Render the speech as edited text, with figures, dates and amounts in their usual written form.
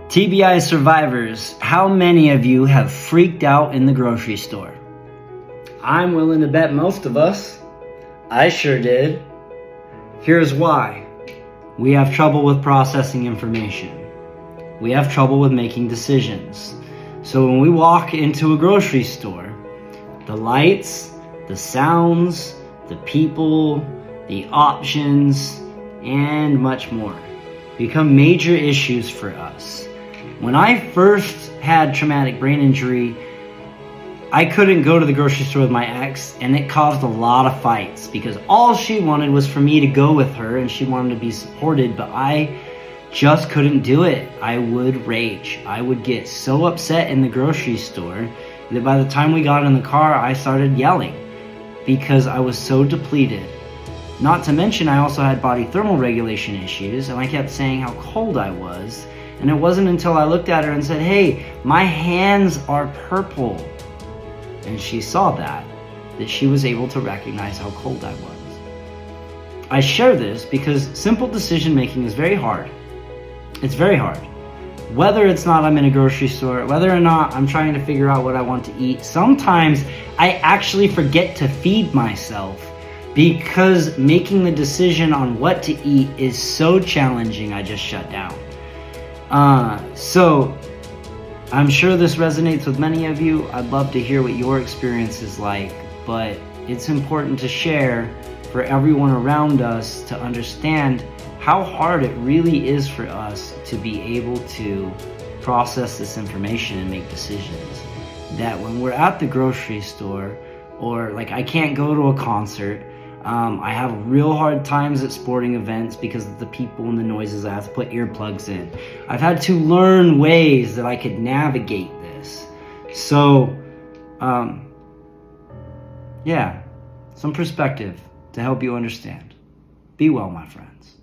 TBI survivors, how many of you have freaked out in the grocery store? I'm willing to bet most of us. I sure did. Here's why. We have trouble with processing information. We have trouble with making decisions. So when we walk into a grocery store, the lights, the sounds, the people, the options, and much more become major issues for us. When I first had traumatic brain injury, I couldn't go to the grocery store with my ex, and it caused a lot of fights because all she wanted was for me to go with her and she wanted to be supported, but I just couldn't do it. I would rage. I would get so upset in the grocery store that by the time we got in the car, I started yelling because I was so depleted. Not to mention, I also had body thermal regulation issues, and I kept saying how cold I was. And it wasn't until I looked at her and said, "Hey, my hands are purple." And she saw that she was able to recognize how cold I was. I share this because simple decision making is very hard. It's very hard. Whether it's not I'm in a grocery store, whether or not I'm trying to figure out what I want to eat, sometimes I actually forget to feed myself because making the decision on what to eat is so challenging, I just shut down. So I'm sure this resonates with many of you. I'd love to hear what your experience is like, but it's important to share for everyone around us to understand how hard it really is for us to be able to process this information and make decisions. That when we're at the grocery store, or like I can't go to a concert, I have real hard times at sporting events because of the people and the noises. I have to put earplugs in. I've had to learn ways that I could navigate this. So, yeah, some perspective to help you understand. Be well, my friends.